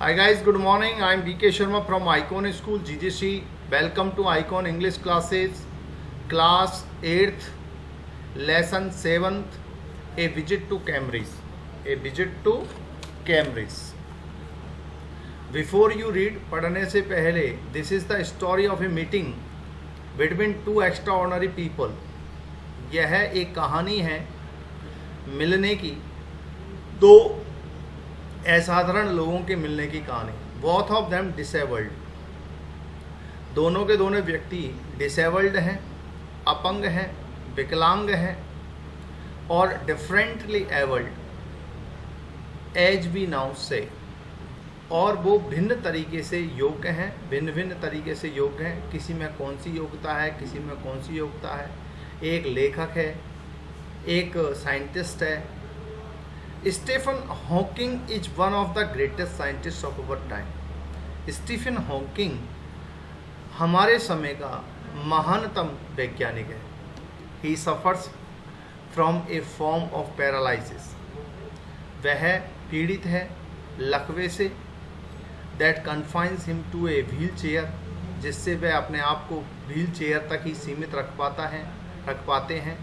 Hi guys, good morning. I am BK Sharma from Icon School GGC. Welcome to Icon English classes. Class 8th, lesson 7th, a visit to Cambridge. A visit to Cambridge. Before you read, पढ़ने से पहले, this is the story of a meeting between two extraordinary people. यह एक कहानी है मिलने की दो असाधारण लोगों के मिलने की कहानी. Both of them disabled. दोनों के दोनों व्यक्ति डिसेबल्ड हैं, अपंग हैं, विकलांग हैं और differently abled as we now say. और वो भिन्न तरीके से योग्य हैं, भिन्न भिन्न तरीके से योग्य हैं. किसी में कौन सी योग्यता है, किसी में कौन सी योग्यता है. एक लेखक है, एक साइंटिस्ट है. Stephen Hawking is one of the greatest scientist of our time. Stephen Hawking हमारे समय का महानतम वैज्ञानिक है. He suffers from a form of paralysis. वह पीड़ित है लकवे से. That confines him to a wheelchair. जिससे वह अपने आप को व्हील चेयर तक ही सीमित रख पाते हैं.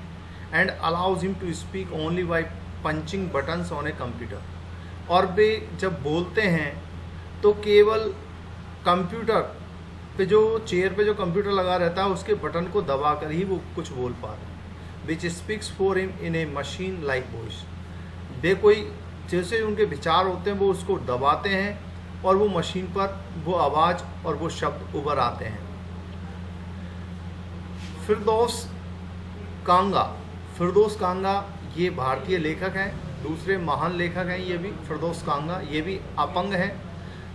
And allows him to speak only by punching buttons on a computer. और वे जब बोलते हैं तो केवल कंप्यूटर पे जो चेयर पे जो कंप्यूटर लगा रहता है उसके बटन को दबा कर ही वो कुछ बोल पाते हैं. Which speaks for him in a machine like voice. वे कोई जैसे उनके विचार होते हैं वो उसको दबाते हैं और वो मशीन पर वो आवाज़ और वो शब्द उभर आते हैं. फिरदौस कांगा ये भारतीय लेखक हैं. दूसरे महान लेखक हैं ये भी, फिरदौस कांगा. ये भी अपंग हैं,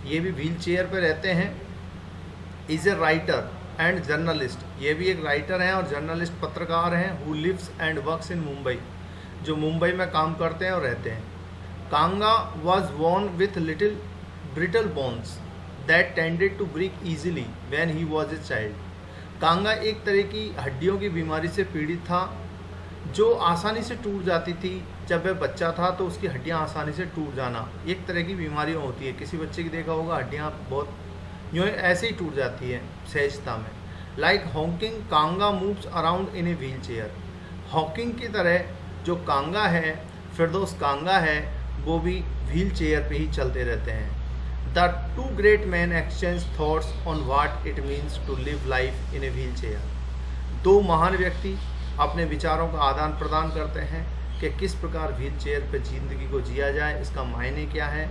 ये भी व्हील चेयर पर रहते हैं. Is a writer and journalist. ये भी एक राइटर हैं और जर्नलिस्ट पत्रकार हैं. Who lives and works in Mumbai. जो मुंबई में काम करते हैं और रहते हैं. Kanga was born with little brittle bones that tended to break easily when he was a child. Kanga एक तरह की हड्डियों की बीमारी से पीड़ित था जो आसानी से टूट जाती थी. जब वह बच्चा था तो उसकी हड्डियां आसानी से टूट जाना एक तरह की बीमारी होती है. किसी बच्चे की देखा होगा हड्डियां बहुत यूँ ऐसे ही टूट जाती है सहजता में. Like Hawking Kanga moves around in a wheel chair. Hawking की तरह जो कांगा है, फिरदौस कांगा है, वो भी व्हील चेयर पे ही चलते रहते हैं. The two great man exchange thoughts on what it means to live life in a wheelchair. दो महान व्यक्ति अपने विचारों का आदान प्रदान करते हैं कि किस प्रकार व्हील चेयर पर जिंदगी को जिया जाए, इसका मायने क्या है.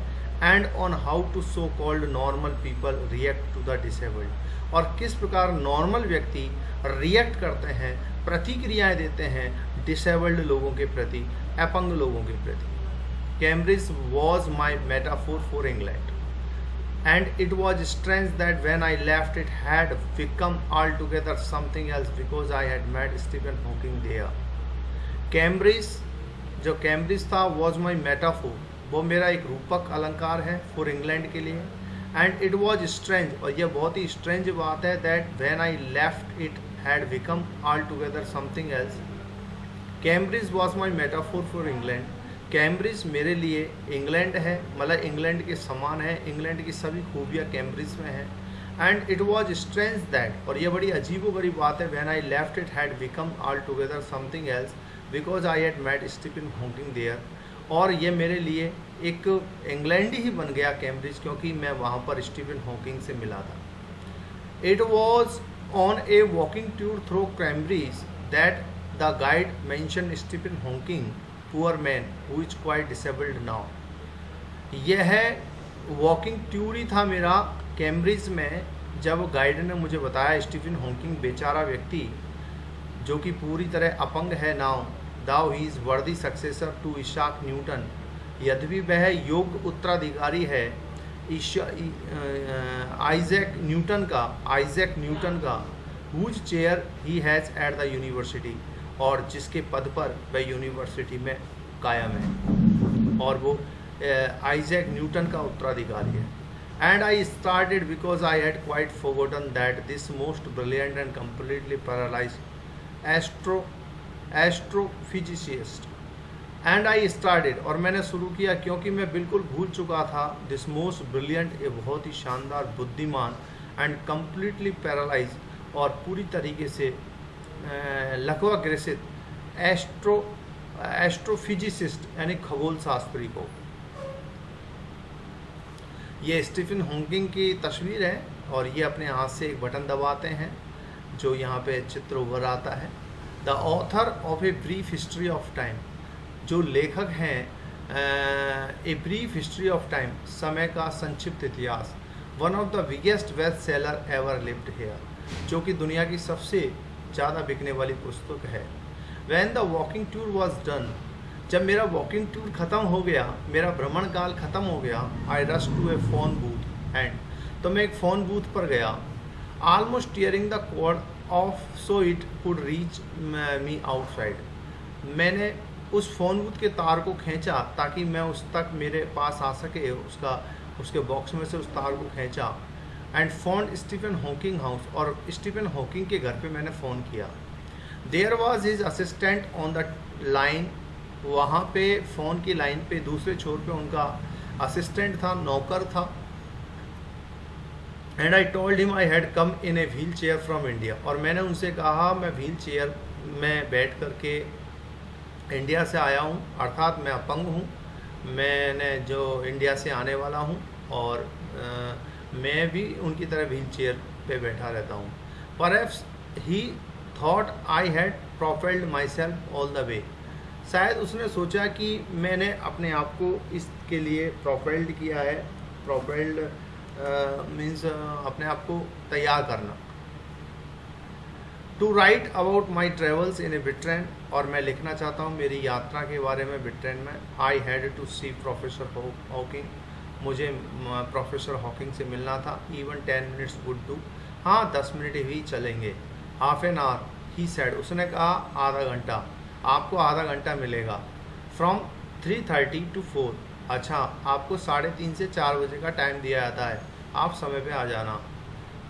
And on how to so called normal people react to the disabled. और किस प्रकार नॉर्मल व्यक्ति रिएक्ट करते हैं, प्रतिक्रियाएं देते हैं डिसेबल्ड लोगों के प्रति, अपंग लोगों के प्रति. Cambridge was my metaphor for England. And it was strange that when I left it had become altogether something else because I had met Stephen Hawking there. Cambridge जो कैम्ब्रिज था was my metaphor, वो मेरा एक रूपक अलंकार है for England के लिए. And it was strange, और यह बहुत ही strange बात है that when I left it had become altogether something else. Cambridge was my metaphor for England. Cambridge मेरे लिए इंग्लैंड है, मतलब इंग्लैंड के समान है. इंग्लैंड की सभी खूबियाँ कैम्ब्रिज में हैं. And it was strange that, और ये बड़ी अजीबोगरीब बात है, when I left it had become altogether something else because I had met Stephen Hawking there. और ये मेरे लिए एक इंग्लैंडी ही बन गया कैम्ब्रिज, क्योंकि मैं वहाँ पर स्टीफन हॉकिंग से मिला था. It was on a walking tour through Cambridge that the guide mention Stephen Hawking poor man who is quite disabled now. यह वॉकिंग टूर ही था मेरा कैम्ब्रिज में, जब गाइड ने मुझे बताया स्टीफन हॉकिंग बेचारा व्यक्ति जो कि पूरी तरह अपंग है now. Though he is worthy successor to Isaac Newton. यद्यपि वह योग्य उत्तराधिकारी है आइजैक न्यूटन का whose chair he has at the university, और जिसके पद पर वह यूनिवर्सिटी में कायम है, और वो आइजैक न्यूटन का उत्तराधिकारी है. And I started because I had quite forgotten that this most brilliant and completely paralysed astrophysicist and I started, और मैंने शुरू किया क्योंकि मैं बिल्कुल भूल चुका था, दिस मोस्ट ब्रिलियंट, ए बहुत ही शानदार, बुद्धिमान, एंड कम्प्लीटली पैरालाइज, और पूरी तरीके से लकवा ग्रसित एस्ट्रोफिजिसिस्ट यानी खगोल शास्त्री को। ये स्टीफन हॉकिंग की तस्वीर है और ये अपने हाथ से एक बटन दबाते हैं जो यहाँ पे चित्र उभर आता है। The author of a brief history of time, जो लेखक हैं a brief history of time, समय का संक्षिप्त इतिहास, one of the biggest best seller ever lived hair, जो कि दुनिया की सबसे ज़्यादा बिकने वाली पुस्तक है। When the walking tour was done, जब मेरा वॉकिंग टूर ख़त्म हो गया, मेरा भ्रमण काल ख़त्म हो गया, I rush to a phone booth and, तो मैं एक फ़ोन बूथ पर गया, almost tearing the cord off so it could reach me outside, मैंने उस फ़ोन बूथ के तार को खींचा ताकि मैं उस तक मेरे पास आ सके, उसके बॉक्स में से उस तार को खींचा, and phone Stephen Hawking house, और स्टीफन हॉकिंग के घर पे मैंने फ़ोन किया। There was his assistant on the line, वहाँ पे फ़ोन की लाइन पे दूसरे छोर पे उनका असिस्टेंट था, नौकर था। And I told him I had come in a wheel chair from India, और मैंने उनसे कहा मैं व्हील चेयर में बैठ करके इंडिया से आया हूँ, अर्थात मैं अपंग हूँ, मैंने जो इंडिया से आने वाला हूँ, और मैं भी उनकी तरह व्हील चेयर पे बैठा रहता हूँ। Perhaps he thought I had profiled my self all the way, शायद उसने सोचा कि मैंने अपने आप को इसके लिए प्रोफाइल्ड किया है। प्रोफाइल्ड मीन्स अपने आप को तैयार करना। To write about my travels in a Britain, और मैं लिखना चाहता हूँ मेरी यात्रा के बारे में ब्रिटेन में। I had to see professor Hawking, मुझे प्रोफेसर हॉकिंग से मिलना था। इवन 10 मिनट्स वुड डू, हाँ 10 मिनट ही चलेंगे। Half an hour he said, उसने कहा आधा घंटा, आपको आधा घंटा मिलेगा। फ्रॉम 3:30 to 4, अच्छा आपको 3:30 से 4 बजे का टाइम दिया जाता है, आप समय पे आ जाना।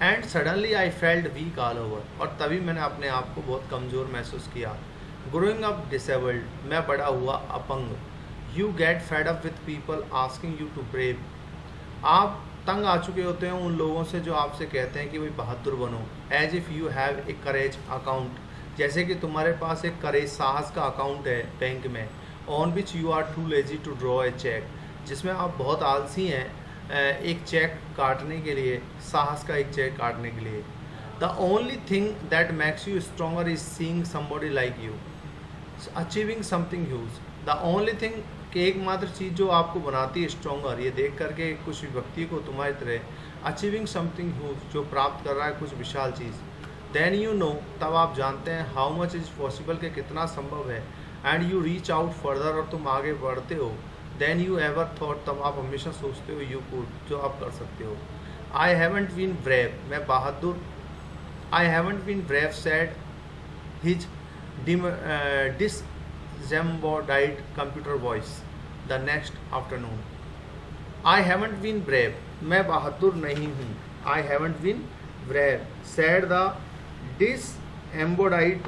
And suddenly I felt weak all over, और तभी मैंने अपने आप को बहुत कमज़ोर महसूस किया। ग्रोइंग अप डिसेबल्ड, मैं बड़ा हुआ अपंग। You get fed up with people asking you to brave, आप तंग आ चुके होते हैं उन लोगों से जो आपसे कहते हैं कि भाई बहादुर बनो। As if you have a courage account, जैसे कि तुम्हारे पास एक करेज साहस का अकाउंट है बैंक में। On which you are too lazy to draw a cheque, जिसमें आप बहुत आलसी हैं एक चेक काटने के लिए, साहस का एक चेक काटने के लिए। The only thing that makes you stronger is seeing somebody like you achieving something huge. The only thing, कि एकमात्र चीज़ जो आपको बनाती है स्ट्रॉन्गर, ये देख करके कुछ व्यक्ति को तुम्हारी तरह अचीविंग समथिंग ह्यूज, जो प्राप्त कर रहा है कुछ विशाल चीज़। देन यू नो, तब आप जानते हैं हाउ मच इज़ पॉसिबल, के कितना संभव है। And you reach out further, और तुम आगे बढ़ते हो। देन यू एवर थॉट, तब आप हमेशा सोचते हो यू कुड, जो आप कर सकते हो। आई हैवंट बीन ब्रेव, मैं बहादुर। I haven't been brave said his disembodied computer voice the next afternoon. I haven't been brave, मैं बहादुर नहीं हूँ। I haven't been brave said the disembodied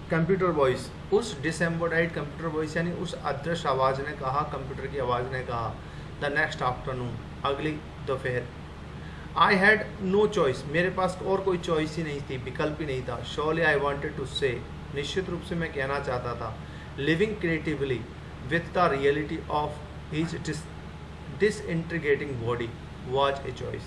computer voice, उस disembodied computer voice यानी उस अदृश्य आवाज़ ने कहा, कंप्यूटर की आवाज़ ने कहा। The next afternoon, अगली दोपहर। I had no choice, मेरे पास और कोई चॉइस ही नहीं थी, विकल्प ही नहीं था। Surely I wanted to say, निश्चित रूप से मैं कहना चाहता था। Living creatively with the reality of his disintegrating body was a choice.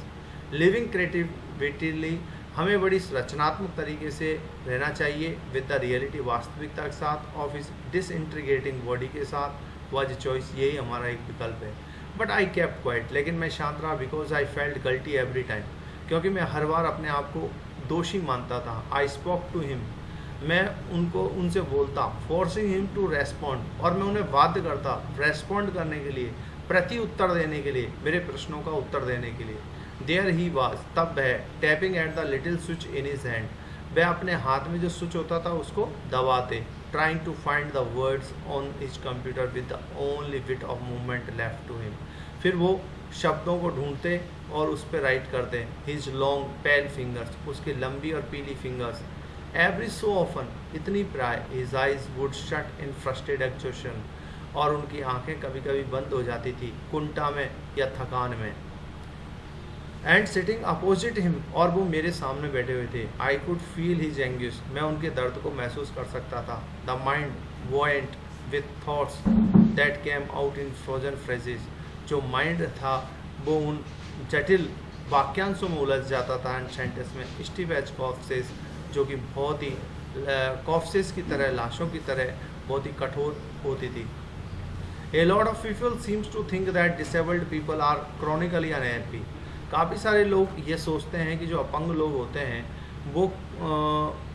Living creatively, हमें बड़ी रचनात्मक तरीके से रहना चाहिए विद द रियलिटी, वास्तविकता के साथ, ऑफ हिज डिसइंटीग्रेटिंग बॉडी के साथ, वॉज ए चॉइस, यही हमारा एक विकल्प है। बट आई केप्ट क्वाइट, लेकिन मैं शांत रहा। Because I felt guilty every time, क्योंकि मैं हर बार अपने आप को दोषी मानता था। आई स्पोक टू हिम, मैं उनसे बोलता। फोर्सिंग हिम टू रेस्पॉन्ड, और मैं उन्हें बाध्य करता रेस्पॉन्ड करने के लिए, प्रति उत्तर देने के लिए, मेरे प्रश्नों का उत्तर देने के लिए। देयर ही वाज, तब वह, tapping at the little switch in his hand, वह अपने हाथ में जो स्विच होता था उसको दबाते। Trying to find the words on his computer with the only bit of movement left to him, फिर वो शब्दों को ढूंढते और उस पर राइट करते। हिज लॉन्ग पेल फिंगर्स, उसकी लंबी और पीली फिंगर्स। एवरी सो ऑफन, इतनी प्राय, his eyes would shut in frustrated exhaustion, और उनकी आंखें कभी कभी बंद हो जाती थी कुंठा में या थकान में। एंड सिटिंग अपोजिट हिम, और वो मेरे सामने बैठे हुए थे। I could feel his anguish, मैं उनके दर्द को महसूस कर सकता था। The mind wound with thoughts that came out in frozen phrases, जो माइंड था वो उन जटिल वाक्यांशों में उलझ जाता था एंड सेंटेंस में। स्टीव एच कॉफ्सेस, जो कि बहुत ही कॉफ्सेस की तरह, लाशों की तरह बहुत ही कठोर होती थी। A lot of people seems to think that disabled people are chronically unhappy. काफ़ी सारे लोग ये सोचते हैं कि जो अपंग लोग होते हैं वो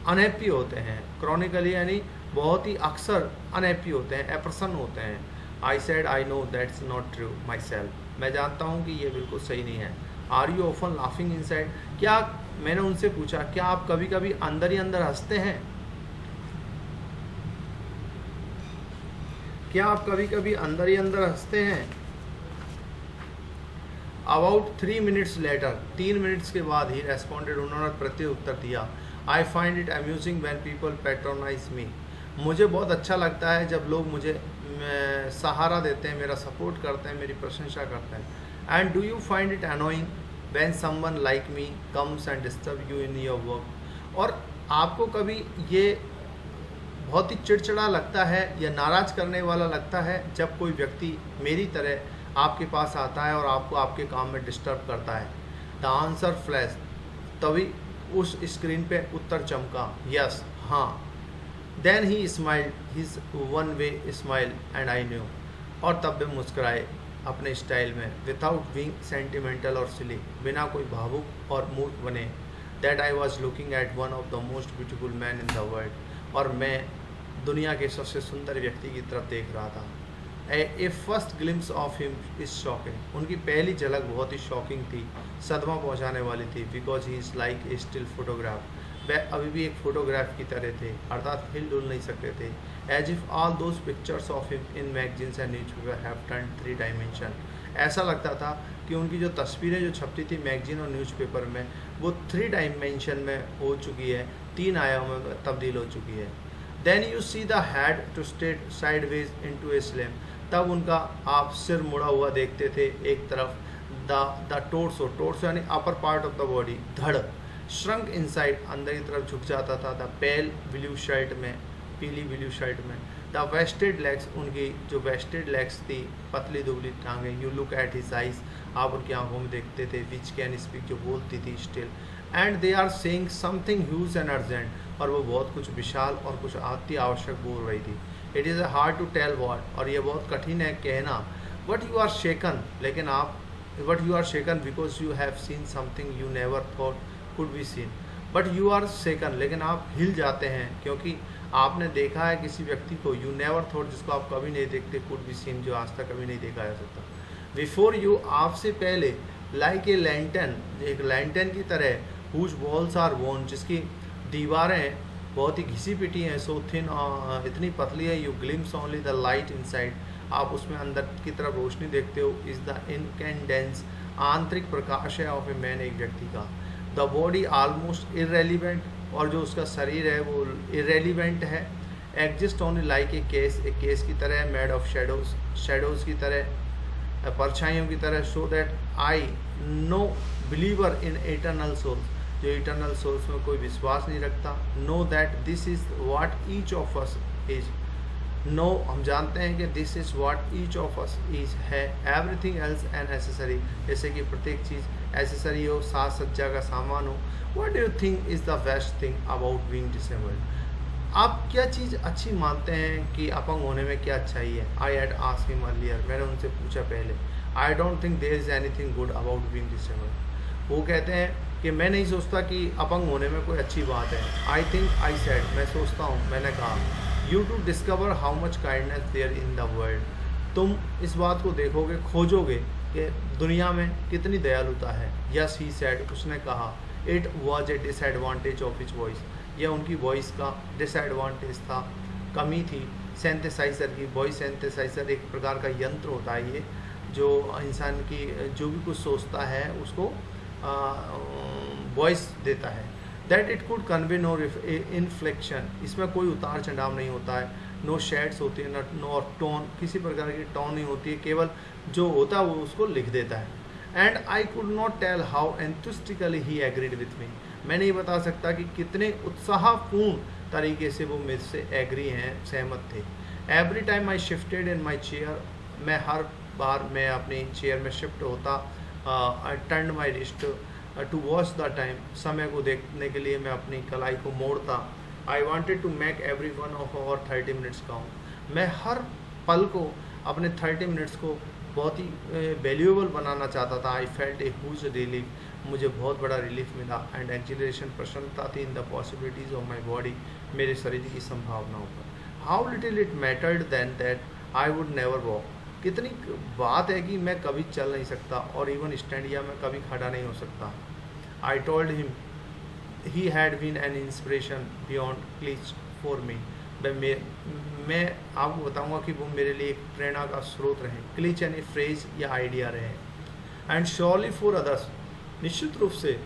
अनहैप्पी होते हैं। क्रॉनिकली यानी बहुत ही अक्सर अनहैप्पी होते हैं, अप्रसन्न होते हैं। I said I know that's not true myself, मैं जानता हूँ कि ये बिल्कुल सही नहीं है। Are you often laughing inside, क्या, मैंने उनसे पूछा क्या आप कभी कभी अंदर ही अंदर हंसते हैं? क्या आप कभी कभी अंदर ही अंदर हंसते हैं? अबाउट 3 minutes लेटर, 3 मिनट्स के बाद ही रेस्पॉन्डेड, उन्होंने प्रत्युत्तर दिया। I find it amusing when people patronise me, मुझे बहुत अच्छा लगता है जब लोग मुझे सहारा देते हैं, मेरा सपोर्ट करते हैं, मेरी प्रशंसा करते हैं। And do you find it annoying when someone like me comes and disturb you in your work, और आपको कभी ये बहुत ही चिड़चिड़ा लगता है या नाराज़ करने वाला लगता है जब कोई व्यक्ति मेरी तरह आपके पास आता है और आपको आपके काम में डिस्टर्ब करता है? द आंसर फ्लैश, तभी उस स्क्रीन पे उत्तर चमका, यस, हाँ। Then he smiled his one way smile and I knew, और तब वे मुस्कुराए अपने स्टाइल में, विदाउट बीइंग सेंटिमेंटल और सिली, बिना कोई भावुक और मूर्ख बने, that I was looking at one of the most beautiful man in the world, और मैं दुनिया के सबसे सुंदर व्यक्ति की तरफ देख रहा था। A first glimpse of him is shocking, उनकी पहली झलक बहुत ही शॉकिंग थी, सदमा पहुंचाने वाली थी। Because he is like a still photograph, वह अभी भी एक फ़ोटोग्राफ की तरह थे, अर्थात हिल डुल नहीं सकते थे। As if all those pictures of him in magazines and newspaper have turn 3 dimension, ऐसा लगता था कि उनकी जो तस्वीरें जो छपती थी मैगजीन और न्यूज़पेपर में वो 3 डायमेंशन में हो चुकी है, 3 आयामों में तब्दील हो चुकी है। Then you see the head to state sideways into a slam, तब उनका आप सिर मुड़ा हुआ देखते थे एक तरफ। द टोर्सो यानी upper part of the body, धड़, श्रंक इनसाइड, अंदर की तरफ झुक जाता था। द पेल ब्लू शर्ट में, पीली ब्लू शर्ट में। द वेस्टेड लेग्स, उनकी जो वेस्टेड लेग्स थी, पतली दुबली टांगें। You look at his eyes, आप उनकी आंखों में देखते थे। विच कैन स्पीक, जो बोलती थी still. And they are saying something huge and urgent, और वो बहुत कुछ विशाल और कुछ अति आवश्यक बोल रही थी। It is hard to tell what, और ये बहुत कठिन है कहना। बट यू आर शेकन, लेकिन आप, but you are shaken because you have seen something you never thought could be seen. But you are shaken, लेकिन आप हिल जाते हैं क्योंकि आपने देखा है किसी व्यक्ति को, यू नेवर थॉट, जिसको आप कभी नहीं देखते, कुड बी सीन, जो आज तक कभी नहीं देखा जा सकता। बिफोर यू, आपसे पहले, लाइक ए लैंटन, एक लैंटन की तरह, हुज वॉल्स आर वोन, जिसकी दीवारें बहुत ही घिसी पिटी हैं, सो थिन, इतनी पतली है। You glimpse only the light inside, आप उसमें अंदर की तरफ रोशनी देखते हो। इज़ द इनकैंडेंस, आंतरिक प्रकाश है ऑफ ए मैन, एक व्यक्ति का। द बॉडी ऑलमोस्ट इरेलीवेंट, और जो उसका शरीर है वो इरेलीवेंट है। Exist only like a case, एक केस की तरह, मेड ऑफ शेडोज, शेडोज़ की तरह, परछाइयों की तरह। So that I no believer in eternal soul, जो इटर्नल सोल्स में कोई विश्वास नहीं रखता। Know that this is what each of us is, know, हम जानते हैं कि this is what each of us is है। एवरीथिंग एल्स एन एसेसरी, जैसे कि प्रत्येक चीज़ एसेसरी हो, साज सज्जा का सामान हो। What do you think is the best thing about being disabled, आप क्या चीज़ अच्छी मानते हैं कि अपंग होने में क्या अच्छाई है? I had asked him earlier, मैंने उनसे पूछा पहले। I don't think there is anything good about being disabled, वो कहते हैं कि मैं नहीं सोचता कि अपंग होने में कोई अच्छी बात है। आई थिंक, आई सेड, मैं सोचता हूँ, मैंने कहा, you to discover how much kindness there in the world, तुम इस बात को देखोगे, खोजोगे कि दुनिया में कितनी दयालुता है। यस ही सेड, उसने कहा। It was a disadvantage of his voice, यह उनकी वॉइस का डिसएडवांटेज था, कमी थी। सिंथेसाइज़र की, वॉइस सिंथेसाइज़र एक प्रकार का यंत्र होता है ये, जो इंसान की जो भी कुछ सोचता है उसको वॉइस देता है। That it could convey no inflection, इसमें कोई उतार चढ़ाव नहीं होता है। नो शेड्स होती है, नो टोन, किसी प्रकार की टोन नहीं होती है, केवल जो होता है वो उसको लिख देता है। And I could not tell how enthusiastically he agreed with me. मैं नहीं बता सकता कि कितने उत्साहपूर्ण तरीके से वो मेरे से एग्री हैं, सहमत थे। Every time I shifted in my chair, मैं हर बार मैं अपनी चेयर में शिफ्ट होता, I turn my wrist to watch the time, समय को देखने के लिए मैं अपनी कलाई को मोड़ता। I wanted to make every one of our 30 minutes count, मैं हर पल को अपने 30 मिनट्स को बहुत ही वैल्यूएबल बनाना चाहता था। I felt a huge relief, मुझे बहुत बड़ा रिलीफ मिला। एंड एक्जिलेशन, प्रसन्नता थी in the possibilities of my body, मेरे शरीर की संभावनाओं पर। How little it mattered then that I would never walk, कितनी बात है कि मैं कभी चल नहीं सकता और इवन स्टैंड या मैं कभी खड़ा नहीं हो सकता। I told him he had been an inspiration beyond cliche for me, मैं आपको बताऊंगा कि वो मेरे लिए एक प्रेरणा का स्रोत रहे, क्लिच यानी फ्रेज या आइडिया रहे। एंड श्योरली फॉर अदर्स, निश्चित रूप से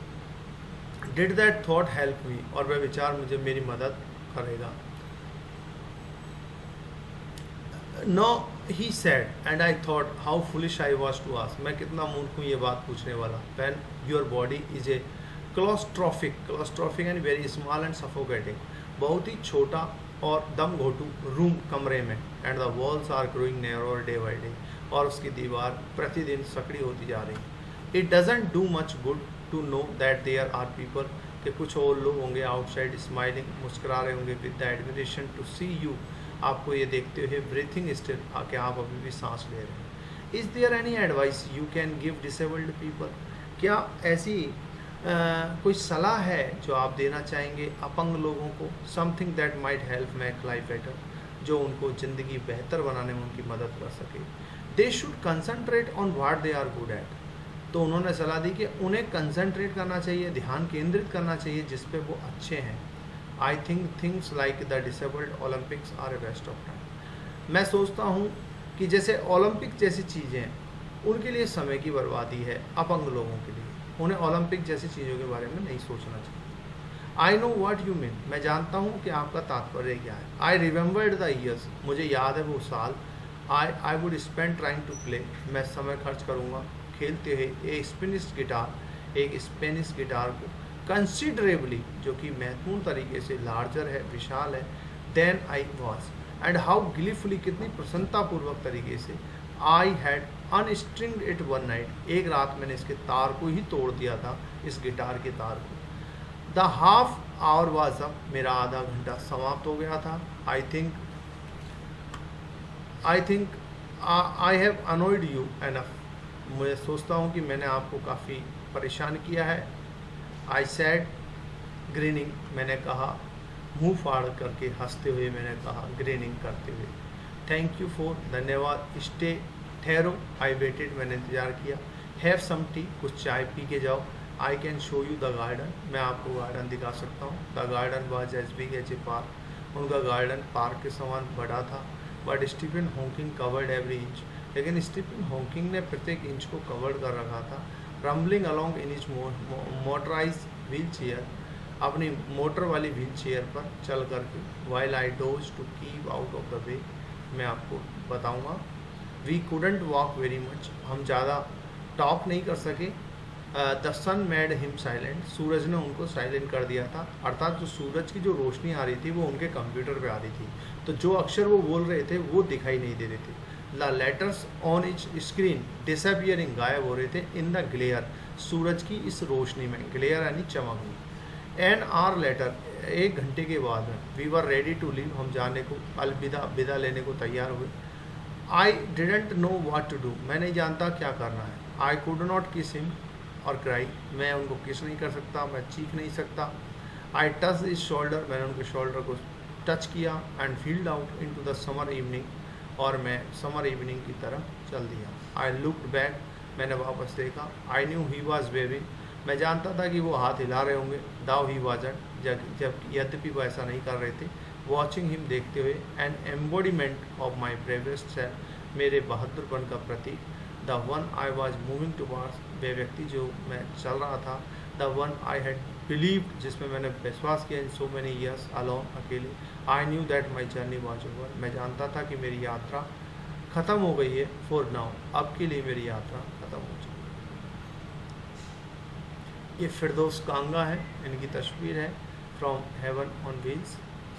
did that thought help me, और वह विचार मुझे मेरी मदद करेगा। No he said and I thought how foolish I was to ask, मैं कितना मूर्ख हूँ ये बात पूछने वाला। When your body is a claustrophobic and very small and suffocating, बहुत ही छोटा और दम घोटू रूम कमरे में। And the walls are growing narrower day by day, और उसकी दीवार प्रतिदिन सकड़ी होती जा रही है। It doesn't do much good to know that there are people, कि कुछ और लोग होंगे आउटसाइड स्माइलिंग, मुस्कुरा रहे होंगे with the admiration to see you, आपको ये देखते हुए ब्रीथिंग स्टिल, कि आप अभी भी सांस ले रहे हैं। Is there any advice you can give disabled people, क्या ऐसी कोई सलाह है जो आप देना चाहेंगे अपंग लोगों को? Something that might help make life better, जो उनको ज़िंदगी बेहतर बनाने में उनकी मदद कर सके। They should concentrate on what they are good at, तो उन्होंने सलाह दी कि उन्हें कंसनट्रेट करना चाहिए, ध्यान केंद्रित करना चाहिए जिस पे वो अच्छे हैं। I think things like the disabled Olympics are a waste of time, मैं सोचता हूँ कि जैसे ओलंपिक जैसी चीज़ें उनके लिए समय की बर्बादी है, अपंग लोगों के लिए उन्हें ओलंपिक जैसी चीज़ों के बारे में नहीं सोचना चाहिए। I know what you mean, मैं जानता हूँ कि आपका तात्पर्य क्या है। आई रिमेंबर्ड द ईयर्स, मुझे याद है वो साल। I would spend trying to play, मैं समय खर्च करूँगा खेलते हुए एक स्पेनिश गिटार को, कंसिडरेबली, जो कि महत्वपूर्ण तरीके से लार्जर है, विशाल है, then I was, and how gleefully, कितनी प्रसन्नतापूर्वक तरीके से, I had unstringed it one night, एक रात मैंने इसके तार को ही तोड़ दिया था, इस गिटार के तार को। The half hour was up, मेरा आधा घंटा समाप्त हो गया था। I think I have annoyed you enough, मैं सोचता हूँ कि मैंने आपको काफ़ी परेशान किया है। आई सैड ग्रीनिंग, मैंने कहा, मुंह फाड़ करके हंसते हुए मैंने कहा, ग्रीनिंग करते हुए। थैंक यू फॉर, धन्यवाद। स्टे, ठहरो। आई वेटेड, मैंने इंतज़ार किया। हैव सम टी, कुछ चाय पी के जाओ। I can show you the garden, मैं आपको गार्डन दिखा सकता हूँ। The garden was as big as a park, उनका गार्डन पार्क के समान बड़ा था। But Stephen Hawking covered every inch, लेकिन स्टीफन हॉकिंग ने प्रत्येक इंच को कवर कर रखा था। Rumbling along in his motorise wheelchair, अपनी मोटर वाली व्हील चेयर पर चल करके। While I dodge to keep out of the way, मैं आपको बताऊंगा। We couldn't walk very much, हम ज़्यादा टॉक नहीं कर सके। The sun made him silent, सूरज ने उनको साइलेंट कर दिया था, अर्थात जो सूरज की जो रोशनी आ रही थी वो उनके कंप्यूटर पे आ रही थी, तो जो अक्षर वो बोल रहे थे वो दिखाई नहीं दे रहे थे। The letters on etch screen disappearing, गायब हो रहे थे। इन द ग्लेयर, सूरज की इस रोशनी में, ग्लेयर यानी चमक। एन आवर लेटर, एक घंटे के बाद में, we were ready to leave, हम जाने को, विदा लेने को तैयार हुए। I didn't know what to do, मैं नहीं जानता क्या करना है। I could not kiss him और क्राई, मैं उनको किस नहीं कर सकता, मैं चीख नहीं सकता। आई टच इज शोल्डर, मैंने उनके शोल्डर को टच किया। And field out into the summer evening, और मैं समर इवनिंग की तरफ चल दिया। आई लुक्ड बैक, मैंने वापस देखा। I knew he was waving, मैं जानता था कि वो हाथ हिला रहे होंगे। दाउ ही वाजन, जब यद्यपि वो ऐसा नहीं कर रहे थे। वॉचिंग हिम, देखते हुए। An embodiment of my bravest self, मेरे बहादुरपन का प्रतीक। The one I was moving towards, वे व्यक्ति जो मैं चल रहा था, the one I had believed, जिसमें मैंने विश्वास किया in so many years alone, अकेले। I knew that my journey was over, मैं जानता था कि मेरी यात्रा ख़त्म हो गई है। फॉर नाउ, अब के लिए मेरी यात्रा ख़त्म हो चुकी है। ये फिरदौस कांगा है, इनकी तस्वीर है, फ्रॉम हेवन ऑन व्हील्स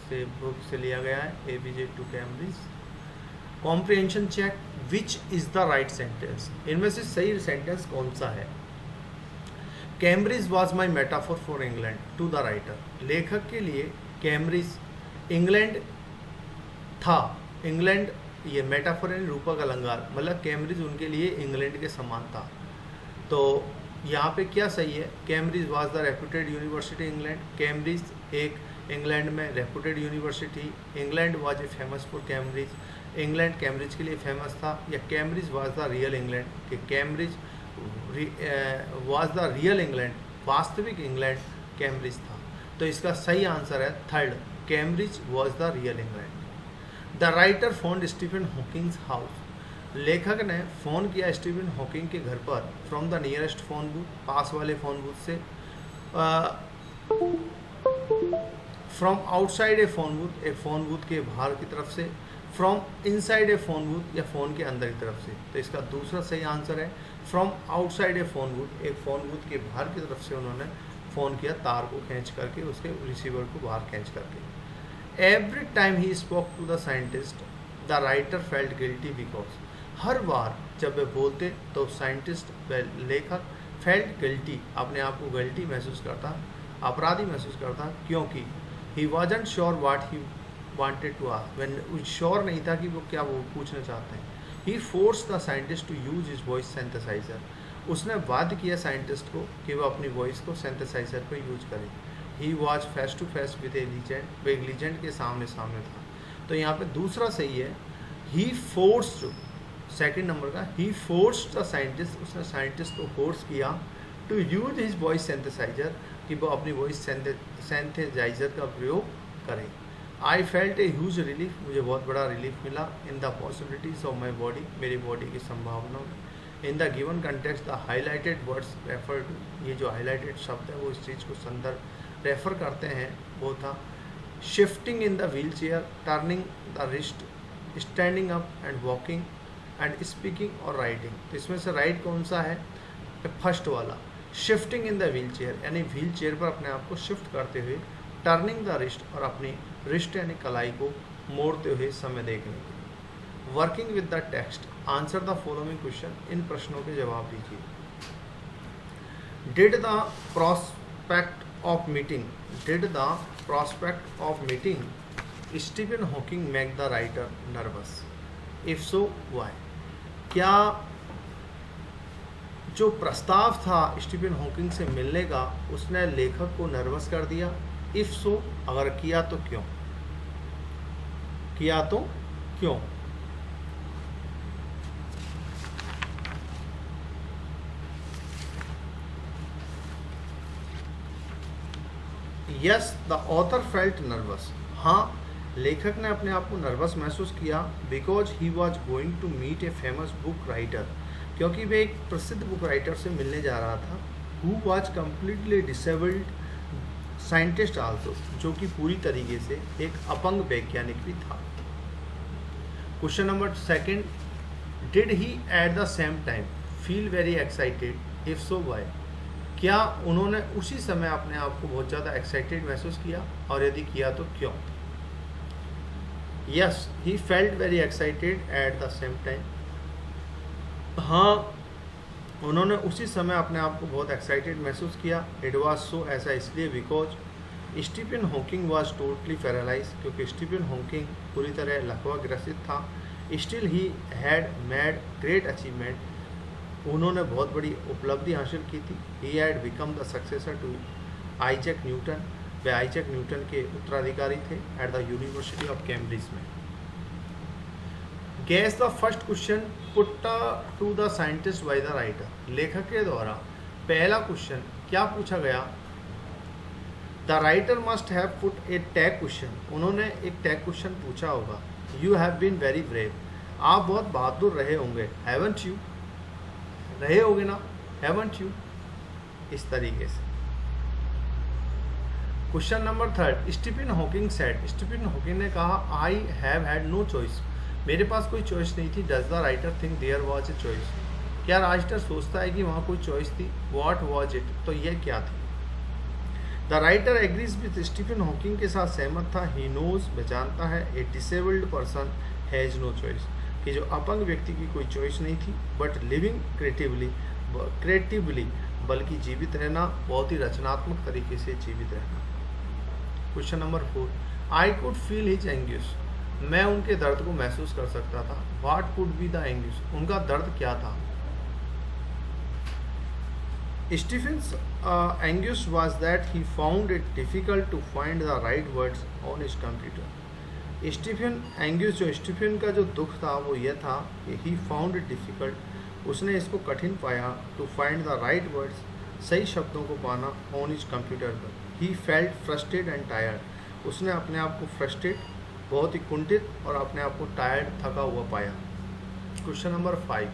से बुक से लिया गया है, ABJ to Cambridge. Comprehension check, which is the right sentence, इनमें से सही सेंटेंस कौन सा है। Cambridge was my metaphor for England to the writer, लेखक के लिए कैम्ब्रिज इंग्लैंड था। इंग्लैंड ये मेटाफोर यानी रूपक अलंकार, मतलब कैम्ब्रिज उनके लिए इंग्लैंड के समान था। तो यहाँ पे क्या सही है, Cambridge was the reputed university England, Cambridge एक इंग्लैंड में reputed university, England was a famous for Cambridge, England Cambridge के लिए फेमस था, या Cambridge was the real England, कि Cambridge was the real England, वास्तविक इंग्लैंड कैम्ब्रिज था। तो इसका सही आंसर है third, Cambridge was the real England. The writer phoned Stephen Hawking's house, लेखक ने फ़ोन किया स्टीफन हॉकिंग के घर पर, from the nearest phone booth, पास वाले फ़ोन बूथ से, from outside a phone booth, एक फ़ोन बूथ के बाहर की तरफ से, from inside a phone booth, या फ़ोन के अंदर की तरफ से। तो इसका दूसरा सही आंसर है from outside a phone booth, एक फ़ोन बूथ के बाहर की तरफ से उन्होंने फ़ोन किया, तार को खींच करके, उसके रिसीवर को बाहर खींच करके। Every time he spoke to the scientist the writer felt guilty because, हर बार जब वे बोलते तो साइंटिस्ट व लेखक फेल्ट गिल्टी, अपने आप को गिल्टी महसूस करता, अपराधी महसूस करता, क्योंकि he wasn't sure what he wanted to ask, when sure नहीं था कि वो क्या वो पूछना चाहते हैं। He force the scientist to use his voice synthesizer, उसने बाध्य किया साइंटिस्ट को कि वह अपनी वॉइस को सिंथेसाइजर पर यूज करे। He was face to face with a legend, वो एक लीजेंड के सामने सामने था। तो यहाँ पे दूसरा सही है, ही फोर्स्ड, सेकंड नंबर का, ही फोर्स्ड द साइंटिस्ट, उसने साइंटिस्ट को फोर्स किया to use his voice synthesiser, कि वो अपनी वॉइस सिंथेसाइजर का प्रयोग करें। I felt a huge relief, मुझे बहुत बड़ा रिलीफ मिला, in the possibilities of my body, मेरी बॉडी की संभावनाओं में। In the given context the highlighted words refer to, ये जो हाईलाइटेड शब्द है वो इस चीज़ को संदर्भ रेफर करते हैं, वो था shifting in the wheel chair, turning the wrist, standing up and walking and speaking और राइटिंग। तो इसमें से राइट कौन सा है, फर्स्ट वाला, shifting in the wheel chair, यानी व्हील चेयर पर अपने आप को शिफ्ट करते हुए, टर्निंग द रिस्ट, और अपनी रिस्ट यानी कलाई को मोड़ते हुए समय देखने के लिए, working with the text, answer the following question, इन प्रश्नों के जवाब दीजिए। Did the prospect of meeting, did the prospect of meeting Stephen Hawking make the writer nervous, if so why, क्या जो प्रस्ताव था स्टीफन हॉकिंग से मिलने का उसने लेखक को नर्वस कर दिया, इफ सो, अगर किया तो क्यों, किया तो क्यों। Yes the author felt nervous, हाँ लेखक ने अपने आप को नर्वस महसूस किया, because he was going to meet a famous book writer, क्योंकि वे एक प्रसिद्ध बुक राइटर से मिलने जा रहा था, who was completely disabled scientist also, जो कि पूरी तरीके से एक अपंग वैज्ञानिक भी था। Question number second, did he at the same time feel very excited, if so why, क्या उन्होंने उसी समय अपने आप को बहुत ज़्यादा एक्साइटेड महसूस किया, और यदि किया तो क्यों। Yes he felt very excited at the same time, हाँ उन्होंने उसी समय अपने आप को बहुत एक्साइटेड महसूस किया। इट वाज सो, ऐसा इसलिए because Stephen Hawking was totally paralyse, क्योंकि स्टीफन हॉकिंग पूरी तरह लकवा ग्रसित था। Still he had made great achievement, उन्होंने बहुत बड़ी उपलब्धि हासिल की थी। He had become the successor to Isaac Newton, वे आइजैक न्यूटन के उत्तराधिकारी थे at the university of Cambridge में। Guess the first question put to the scientist by the writer, लेखक के द्वारा पहला क्वेश्चन क्या पूछा गया। The writer must have put a tag question, उन्होंने एक टैग क्वेश्चन पूछा होगा। You have been very brave, आप बहुत बहादुर रहे होंगे। हैवंट यू, रहे होगे ना, हैवंट यू? इस तरीके से। Question number 3, Stephen Hawking said, Stephen Hawking ने कहा I have had no choice, मेरे पास कोई चॉइस नहीं थी। Does the writer think there was a choice, क्या राइटर सोचता है कि वहाँ कोई चॉइस थी? व्हाट वॉज इट, तो यह क्या थी? The writer agrees with Stephen Hawking के साथ सहमत था। ही नोज, वह जानता है, a disabled person has no choice, कि जो अपंग व्यक्ति की कोई चॉइस नहीं थी। बट लिविंग क्रिएटिवली, बल्कि जीवित रहना, बहुत ही रचनात्मक तरीके से जीवित रहना। Question number 4, I could feel his anguish, मैं उनके दर्द को महसूस कर सकता था। What could be the anguish, उनका दर्द क्या था? Stephen's anguish was that he found it difficult to find the right words on his computer. Stephen anguish, जो स्टीफन का जो दुख था वो यह था कि ही फाउंड इट डिफिकल्ट, उसने इसको कठिन पाया, to find the right words, सही शब्दों को पाना, ऑन हिज कंप्यूटर पर। He felt frustrated and tired, उसने अपने आप को फ्रस्ट्रेट, बहुत ही कुंठित, और अपने आप को टायर्ड, थका हुआ पाया। Question number 5,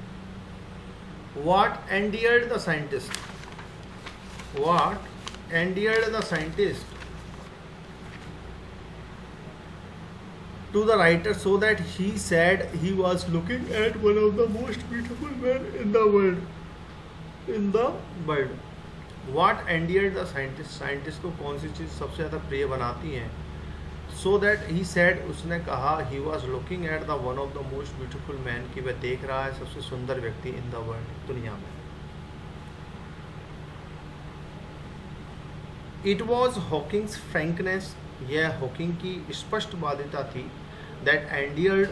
what एंडियर्ड the scientist, what एंडियर्ड the scientist to the writer so that he said he was looking at one of the most beautiful men in the world. What endeared the scientist, scientist को कौन सी चीज़ सबसे ज़्यादा प्रिय बनाती है? So that he said, उसने कहा, he was looking at the one of the most beautiful man, कि वह देख रहा है सबसे सुंदर व्यक्ति in the world, दुनिया में। It was Hawking's frankness, यह हॉकिंग की स्पष्टवादिता थी, that endeared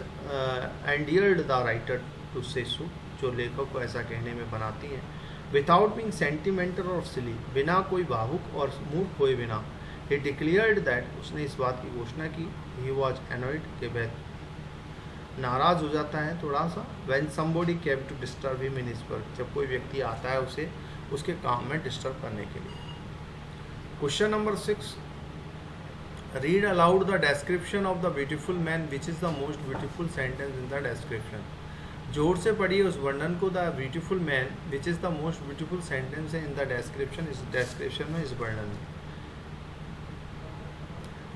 the writer to say so, जो लेखक को ऐसा कहने में बनाती हैं। विदाउट बीइंग सेंटिमेंटल और सिली, बिना कोई भावुक और मूर्ख हुए बिना। ही डिक्लेयर्ड दैट, उसने इस बात की घोषणा की, ही वॉज एनॉयड, के वह नाराज हो जाता है थोड़ा सा। When somebody came to disturb him in his work, जब कोई व्यक्ति आता है उसे उसके काम में डिस्टर्ब करने के लिए। Question number 6, read aloud the description of the beautiful man, which is the most beautiful sentence in the description। जोर से पढ़िए उस वर्णन को, the beautiful man which is the most beautiful sentence है इन द डेस्क्रिप्शन, इस description में, इस वर्णन में।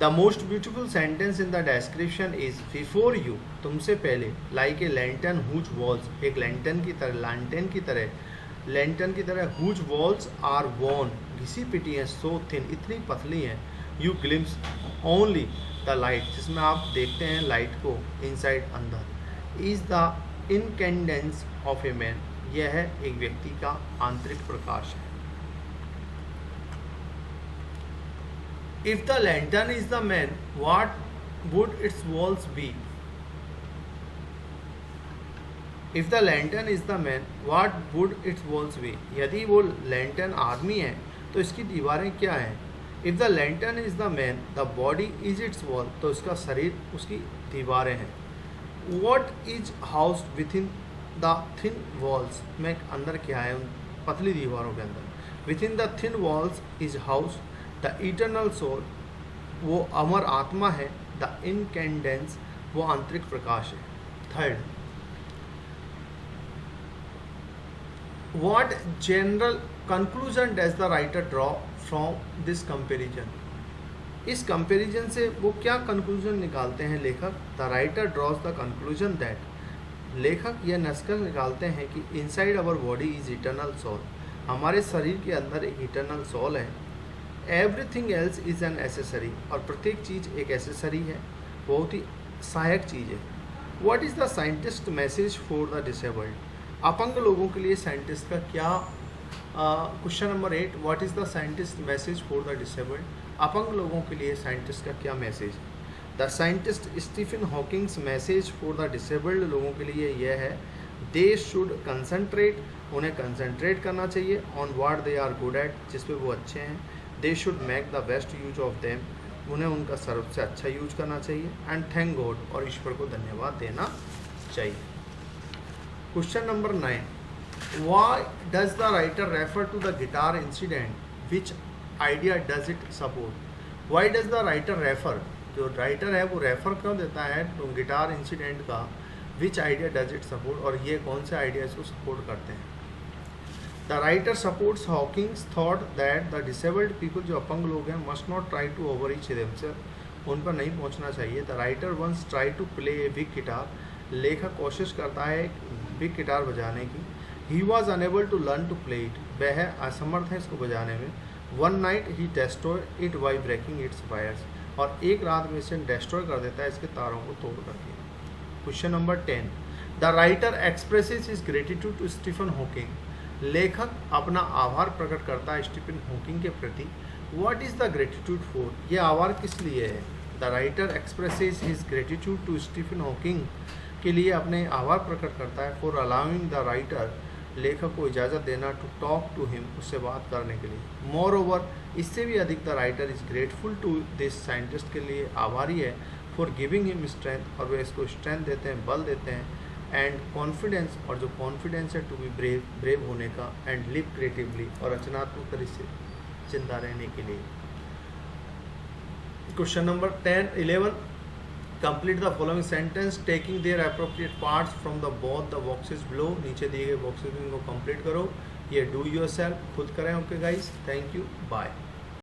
The most beautiful sentence in the description is before you, तुमसे पहले, like a lantern whose walls, एक लैंटर्न की तरह, लैंटर्न की तरह, हुज वॉल्स आर वॉर्न, घिसी पिटी हैं, सो थिन, इतनी पतली हैं, you glimpse only the light, जिसमें आप देखते हैं लाइट को, इनसाइड, अंदर। Is the incandescence of a man, यह है एक व्यक्ति का आंतरिक प्रकाश है। If the lantern is the man, what would its walls be? If the lantern is the man, what would its walls be? यदि वो लैंटर्न आदमी है तो इसकी दीवारें क्या हैं? If the lantern is the man, the body is its wall, तो इसका शरीर उसकी दीवारें हैं। What is house within the thin walls, में अंदर क्या है उन पतली दीवारों के अंदर? Within the thin walls is house the eternal soul, वो अमर आत्मा है। द इनकेंडेंस, वो आंतरिक प्रकाश है। Third, what general conclusion does the writer draw from this comparison, इस कंपेरिजन से वो क्या कंक्लूजन निकालते हैं लेखक? The writer draws the conclusion that, लेखक यह निष्कर्ष निकालते हैं कि inside our body is eternal soul, हमारे शरीर के अंदर एक इटर्नल सोल है। Everything else is an accessory, और प्रत्येक चीज़ एक एसेसरी है, बहुत ही सहायक चीज़ है। What is the scientist message for the disabled, अपंग लोगों के लिए साइंटिस्ट का क्या? Question number 8, what is the scientist message for the disabled, अपंग लोगों के लिए साइंटिस्ट का क्या मैसेज है? The scientist Stephen Hawking's message for the disabled लोगों के लिए यह है, दे शुड कंसंट्रेट, उन्हें कंसंट्रेट करना चाहिए, on what they are good at, जिस पे वो अच्छे हैं। They should make the best use of them, उन्हें उनका सबसे अच्छा यूज करना चाहिए। एंड थैंक गॉड, और ईश्वर को धन्यवाद देना चाहिए। Question number 9, why does the writer refer to the guitar incident, which idea does it support? Why does the writer refer, जो राइटर है वो रेफर क्यों देता है तो गिटार इंसिडेंट का, which idea does it support, और ये कौन से आइडिया इसको सपोर्ट करते हैं? The writer supports Hawking's thought that the disabled people, जो अपंग लोग हैं, must not try to overreach themself, उन पर नहीं पहुंचना चाहिए। The writer once try to play a big guitar, लेखक कोशिश करता है एक बिग गिटार बजाने की। He was unable to learn to play it, वह असमर्थ है इसको बजाने में। One night he destroy it by breaking its wires, और एक रात में इसे डेस्ट्रॉय कर देता है इसके तारों को तोड़ करके। Question number 10, the writer expresses his gratitude to Stephen Hawking, लेखक अपना आभार प्रकट करता है स्टीफन हॉकिंग के प्रति। What is the gratitude for, ये आभार किस लिए है? The writer expresses his gratitude to Stephen Hawking, के लिए अपने आभार प्रकट करता है। फॉर अलाउइंग द राइटर, लेखक को इजाज़त देना, टू टॉक टू हिम, उससे बात करने के लिए। मोर ओवर, इससे भी अधिक, the writer is grateful to this scientist, के लिए आभारी है। फॉर गिविंग हिम स्ट्रेंथ, और वे इसको स्ट्रेंथ देते हैं, बल देते हैं। एंड कॉन्फिडेंस, और जो कॉन्फिडेंस है टू बी ब्रेव, ब्रेव होने का। एंड लिव क्रिएटिवली, और रचनात्मक तरीके से जिंदा रहने के लिए। Question number 11, complete the following sentence taking their appropriate parts from the both the boxes below, नीचे दिए गए बॉक्सेस में इनको कंप्लीट करो। ये डू योरसेल्फ, खुद करें। Okay guys, thank you, bye.